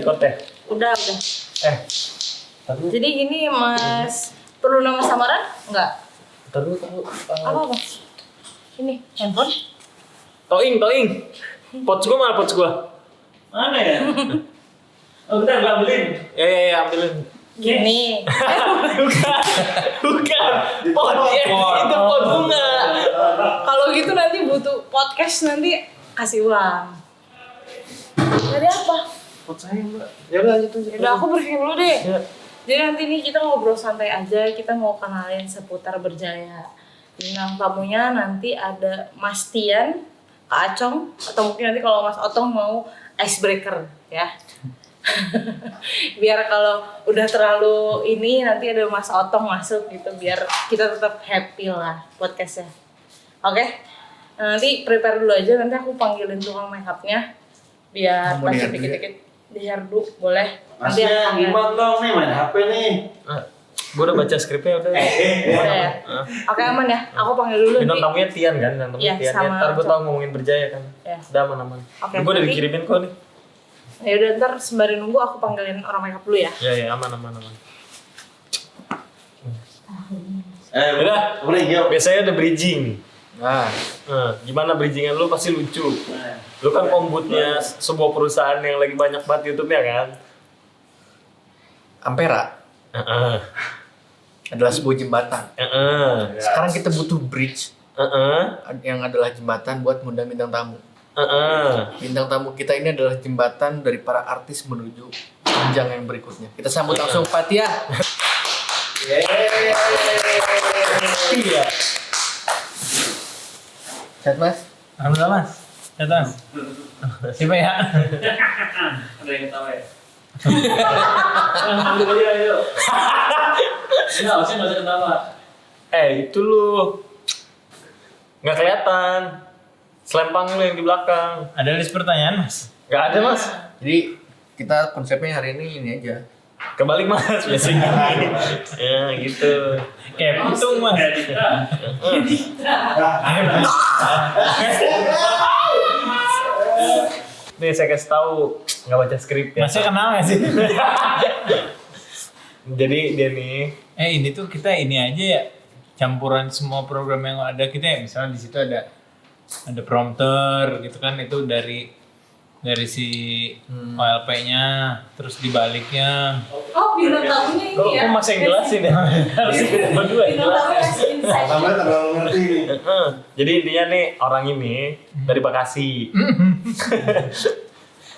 record ya? Udah. Jadi gini Mas, perlu nama samaran? Enggak. Taruh. Apa? Ini handphone? Toing. Pots gua. Mana ya? Oh bentar, gua ambilin. Ya, ambilin. Gini. Bukan. Pot. Itu pot bunga. Kalau gitu nanti butuh podcast nanti kasih uang. Jadi apa? Pot saya, Mbak. Ya udah lanjut aja. Udah aku briefing dulu deh. Ya. Jadi nanti nih kita ngobrol santai aja, kita mau kenalin seputar Berjaya. Bintang tamunya nanti ada Mas Tian, Kak Acong, atau mungkin nanti kalau Mas Otong mau icebreaker ya. Biar kalau udah terlalu ini nanti ada Mas Otong masuk gitu, biar kita tetap happy lah podcastnya. Oke? Nah, nanti prepare dulu aja, nanti aku panggilin tukang make upnya biar pas dikit-dikit di hairdo boleh. Nanti Masnya aku gimana dong nih main HP nih? Gue udah baca skripnya udah. udah ya. Oke aman ya, aku panggil dulu Bintang nih. tamunya Tian kan, Iya, sama Ntar gue Acong. tau ngomongin Berjaya kan. Iya. Udah aman. Oke, Gue udah nanti- dikirimin kok nih. Ya udah ntar sembari nunggu aku panggilin orang make up dulu ya. Ya, aman. Udah yuk. Biasanya ada bridging. Nah, Gimana bridgingan lu pasti lucu. Lu kan kombutnya sebuah perusahaan yang lagi banyak banget YouTube-nya kan? Ampera Heeh. adalah sebuah jembatan. Heeh. Sekarang kita butuh bridge Heeh. yang adalah jembatan buat mengundang bintang tamu. Heeh. Bintang tamu kita ini adalah jembatan dari para artis menuju jenjang yang berikutnya. Kita sambut langsung Fatia. Iya. Sehat Mas? Alhamdulillah Mas. Sehat Mas. Siapa ya? Ada yang ketawa ya? Alhamdulillah yuk. Enggak, harusnya nggak usah ketawa. Itu lu nggak kelihatan. Selempang lu yang di belakang. Ada list pertanyaan Mas? Nggak ada mas. Jadi kita konsepnya hari ini aja. Kebalik mas biasanya. Ya gitu. Kayak putung Mas. Nih saya kasih tahu nggak baca skrip ya. Masnya kenal gak sih? Jadi dia nih. Ini tuh kita ini aja ya, campuran semua program yang ada kita ya. Misalnya di situ ada prompter gitu kan, itu dari si OLP-nya, terus dibaliknya. Oh bintang tamunya Kok mas yang jelasin ya? Harus kita berdua yang Bintang tamu jelasin. kasih insight. Namanya terlalu ngerti nih. Jadi intinya nih orang ini dari Bekasi.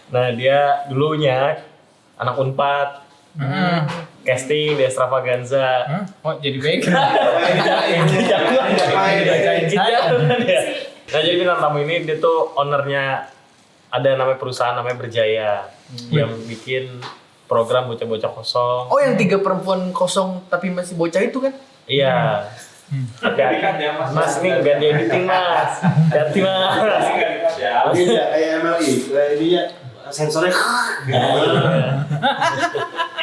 Nah dia dulunya anak Unpad, casting di Extravaganza. Oh jadi baik. Nah jadi bintang tamu ini dia tuh ownernya ada namanya perusahaan namanya Berjaya yang bikin program bocah-bocah kosong. Oh yang 3 perempuan kosong tapi masih bocah itu kan? Iya. Mas nih ganti editing mas. Ganti mas. Dia kayak MLI, dia sensornya.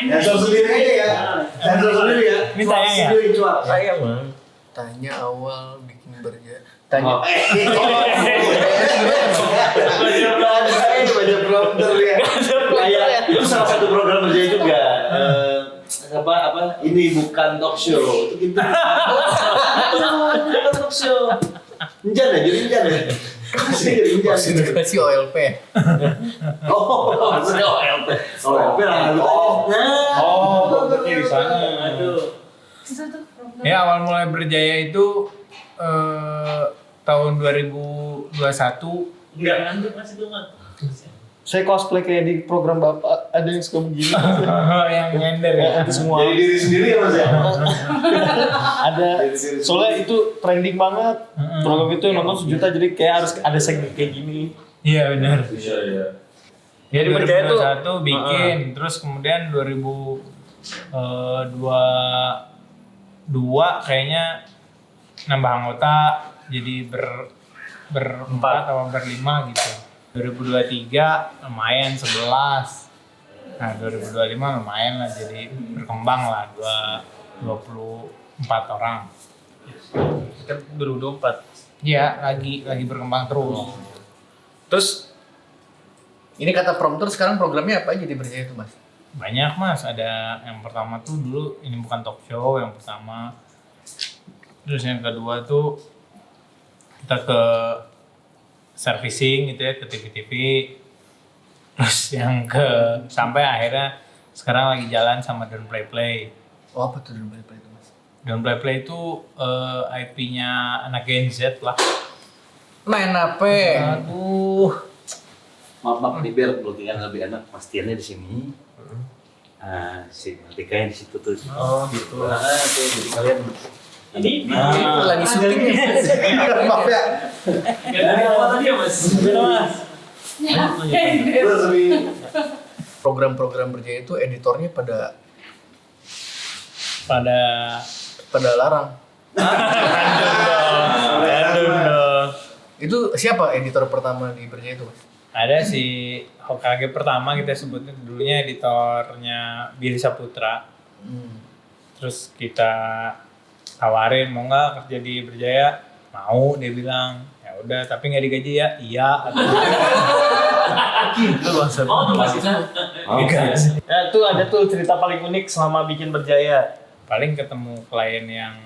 Sensor sendiri aja ya. Sensor sendiri ya. Ini tayang ya? Sayang bang. Tanya awal bikin Berjaya. Tanya. Banyak prompter ya. Kayak itu salah satu program Berjaya juga. Apa ini bukan talk show itu gitu. Bukan talk show. Enjan ya, jadi enjan ya. Kasih jadi enjan. Itu kasih OLP. Oh, maksudnya OLP. OLP lah. Berarti di sana. Aduh. Ya awal mulai Berjaya itu tahun 2021. Enggak ngantuk masih belum ngantuk. Saya cosplay kayak di program bapak ada yang suka begini. Yang nyender ya. Itu semua. Jadi diri sendiri ya mas ya. Ada. Soalnya itu trending banget. Program itu yang nonton 1 juta jadi kayak harus ada segmen kayak gini. Iya benar. Iya. Jadi Berjaya tuh 2021 bikin, terus kemudian 2022 kayaknya nambah anggota jadi berempat atau berlima gitu. 2023 lumayan 11. Nah 2025 lumayan lah, jadi berkembang lah 24 orang. kan 2024. Iya lagi berkembang terus. Terus Ini kata prompter sekarang programnya apa aja di Berjaya itu Mas? Banyak Mas, ada yang pertama tuh dulu ini bukan talk show yang pertama. Terus yang kedua tuh kita ke servicing gitu ya, ke TV-TV. Terus yang ke sampai akhirnya sekarang lagi jalan sama Don't Play Play. Oh apa tuh dulu itu Mas? Don't Play Play itu IP-nya anak Gen Z lah. Main apa? Aduh. Maaf nih biar blogging lebih enak pastiannya di sini. Si Martika yang di situ tuh. Oh gitu. Tuh jadi kalian Ini Lagi syuting ya. Maaf ya. dari awal tadi ya Mas. Mas. terus Program-program Berjaya itu editornya pada larang. Aduh dong. Itu siapa editor pertama di Berjaya itu Mas? Ada si Hokage pertama kita sebutnya dulunya editornya Billy Saputra. Terus kita tawarin mau nggak kerja di Berjaya, mau dia bilang ya udah tapi nggak digaji ya, iya. Gitu maksudnya. Ya tuh ada tuh cerita paling unik selama bikin Berjaya. Paling ketemu klien yang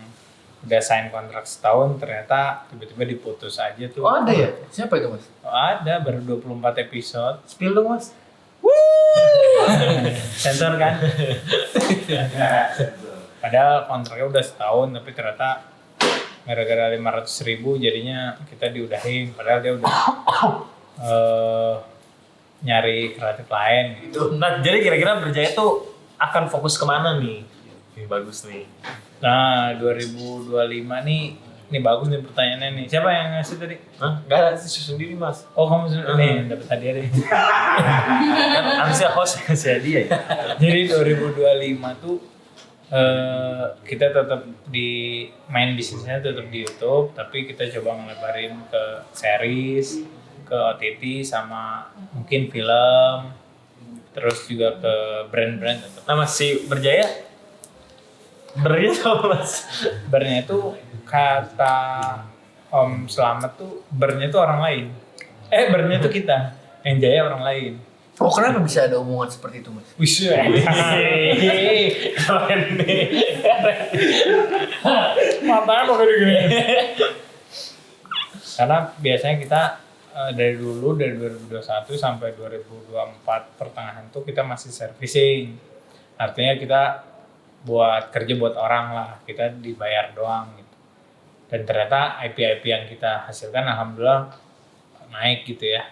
udah sign kontrak setahun ternyata tiba-tiba diputus aja tuh. Oh ada ya? Siapa itu Mas? Oh, ada baru 24 episode. Spill dong Mas. Sensor kan? Padahal kontraknya udah setahun tapi ternyata gara-gara 500.000 jadinya kita diudahin. Padahal dia udah nyari kreatif lain gitu. Nah jadi kira-kira Berjaya tuh akan fokus kemana nih? Ini bagus nih. Nah 2025 nih, ini bagus nih pertanyaannya nih. Siapa yang ngasih tadi? Hah? Gak ada sih sendiri Mas. Oh kamu sendiri nih dapat hadiah deh. Kan harusnya host ngasih hadiah ya. Jadi 2025 tuh kita tetap di main bisnisnya tetap di YouTube, tapi kita coba ngelebarin ke series, ke OTT sama mungkin film, terus juga ke brand-brand tetap. Nah Mas si Berjaya berarti apa Mas? Bernya itu kata Om Slamet tuh bernya itu orang lain. Bernya itu kita, yang jaya orang lain. Oh kenapa bisa ada omongan seperti itu Mas? Wis Keren nih. matanya mau gini. Karena biasanya kita dari dulu dari 2021 sampai 2024 pertengahan tuh kita masih servicing. Artinya kita buat kerja buat orang lah, kita dibayar doang gitu. Dan ternyata IP-IP yang kita hasilkan alhamdulillah naik gitu ya.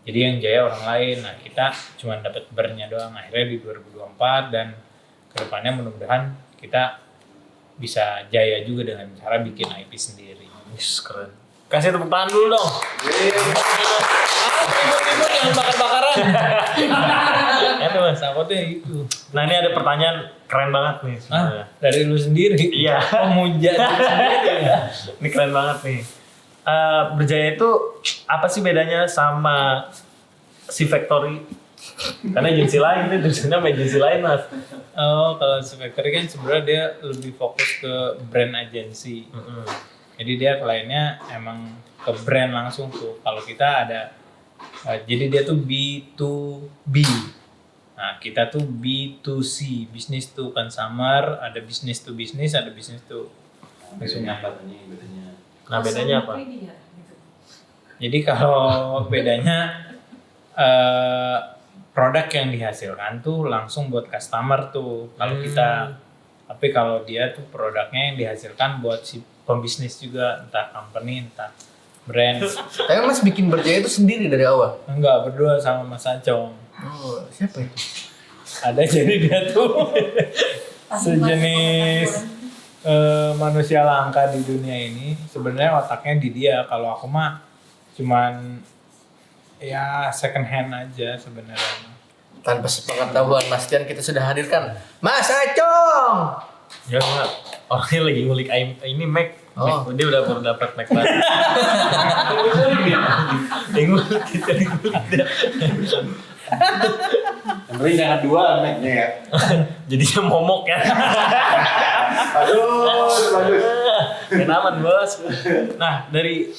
Jadi yang jaya orang lain, nah kita cuma dapat bernya doang. Akhirnya di 2024 dan kedepannya mudah-mudahan kita bisa jaya juga dengan cara bikin IP sendiri. Wis keren. Kasih tepuk tangan dulu dong. Ribut-ribut yang bakar-bakaran. Itu Mas. Takutnya itu. Nah ini ada pertanyaan keren banget nih sebenarnya. Dari lu sendiri? Iya. Oh muja sendiri ya? Ini keren banget nih. Berjaya itu apa sih bedanya sama si Factory? Karena agensi lain itu tulisannya sama agensi lain Mas. Oh kalau si Factory kan sebenarnya dia lebih fokus ke brand agency. Jadi dia kliennya emang ke brand langsung tuh. Kalau kita ada, jadi dia tuh B2B. Nah kita tuh B2C, business to consumer, ada business to business, ada business to consumer. Nah bedanya apa? Jadi kalau bedanya produk yang dihasilkan tuh langsung buat customer tuh kalau kita, tapi kalau dia tuh produknya yang dihasilkan buat si pembisnis juga, entah company entah brand. Tapi Mas bikin Berjaya itu sendiri dari awal? Enggak, berdua sama Mas Acong. Oh siapa itu? Ada jadi dia tuh sejenis manusia langka di dunia ini. Sebenarnya otaknya di dia. Kalau aku mah cuman ya second hand aja sebenarnya. Tanpa sepengetahuan Mas Tian kita sudah hadirkan Mas Acong. Ya enggak. Orangnya lagi ngulik ini Mac. Oh. Dia udah baru dapet Mac baru. Dia ngulik gitu. Yang penting jangan dua Mac-nya ya. Jadinya momok ya. Bagus. Kenaman bos. Nah dari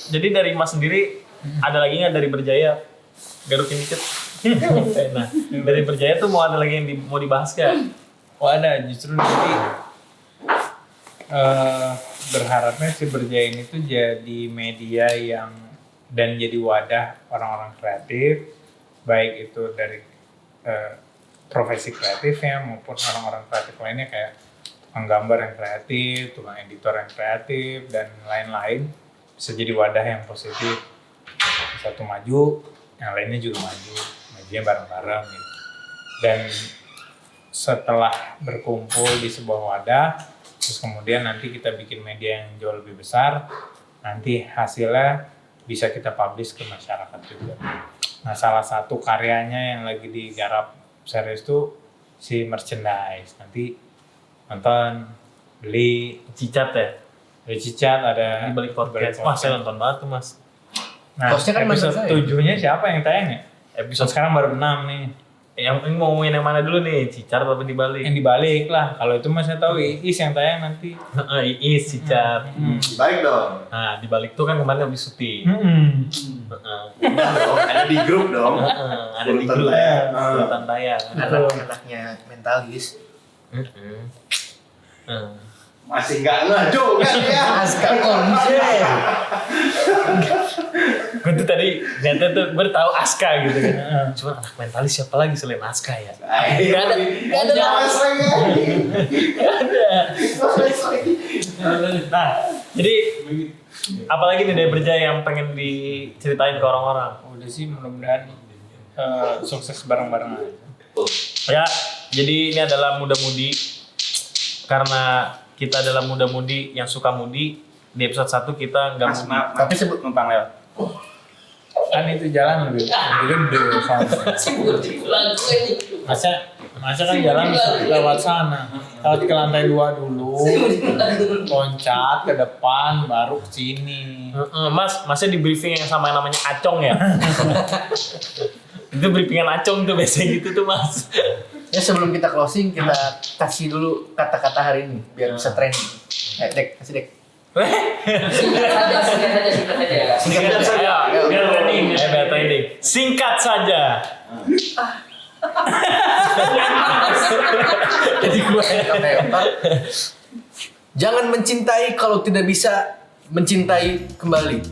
Mas sendiri ada lagi nggak dari Berjaya garukin dikit. Nah, dari Berjaya tuh mau ada lagi yang mau dibahas gak? Oh ada, justru nanti berharapnya si Berjaya ini tuh jadi media yang dan jadi wadah orang-orang kreatif, baik itu dari profesi kreatifnya maupun orang-orang kreatif lainnya kayak penggambar yang kreatif, tukang editor yang kreatif dan lain-lain, bisa jadi wadah yang positif. Satu maju, yang lainnya juga maju, majunya bareng-bareng gitu. Dan setelah berkumpul di sebuah wadah, terus kemudian nanti kita bikin media yang jauh lebih besar, nanti hasilnya bisa kita publish ke masyarakat juga. Nah, salah satu karyanya yang lagi digarap serius tuh si merchandise. Nanti nonton, beli, Cicat ya? beli cicat ada Di balik podcast. Wah, saya nonton banget tuh, Mas. Nah, Hostnya kan mantan episode saya. 7-nya siapa yang tayang ya? Episode Sekarang baru 6 nih. yang ini mau ngomongin yang mana dulu nih? Cicat apa dibalik? Yang dibalik lah. Kalau itu mas saya tahu Iis yang tayang nanti. Iis, Cicat. Baik dong. Nah, dibalik tuh kan kemarin habis syuting. Heeh. Ada di grup dong. Ada di Urutan grup tayang. urutan tayang. Anak-anaknya mentalis. Masih nggak ngadu kan ya? Aska konsen. Gue tuh tadi ternyata tuh gue tahu Aska gitu kan. Cuma anak mentalis siapa lagi selain Aska ya? Nggak ada. Nggak ada mas lagi. Nah, jadi apalagi nih dari Berjaya yang pengen diceritain ke orang-orang? Udah sih mudah-mudahan sukses bareng-bareng aja. Ya, jadi ini adalah muda-mudi. Karena kita adalah muda-mudi yang suka mudi. Di episode 1 kita nggak mudi. Tapi sebut numpang lewat. Kan itu jalan lebih gede soalnya. Masa kan jalan lewat sana. Lewat ke lantai 2 dulu. Loncat ke depan baru ke sini. Masnya di briefing yang sama yang namanya Acong ya? Itu briefingan Acong tuh biasanya gitu tuh Mas. Ya sebelum kita closing kita kasih dulu kata-kata hari ini biar bisa trending. Dek, kasih Dek. Singkat saja. Biar trending. Biar trending. Singkat saja. Jadi gue jangan mencintai kalau tidak bisa mencintai kembali.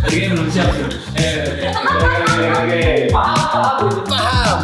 Oke, belum siap. Paham?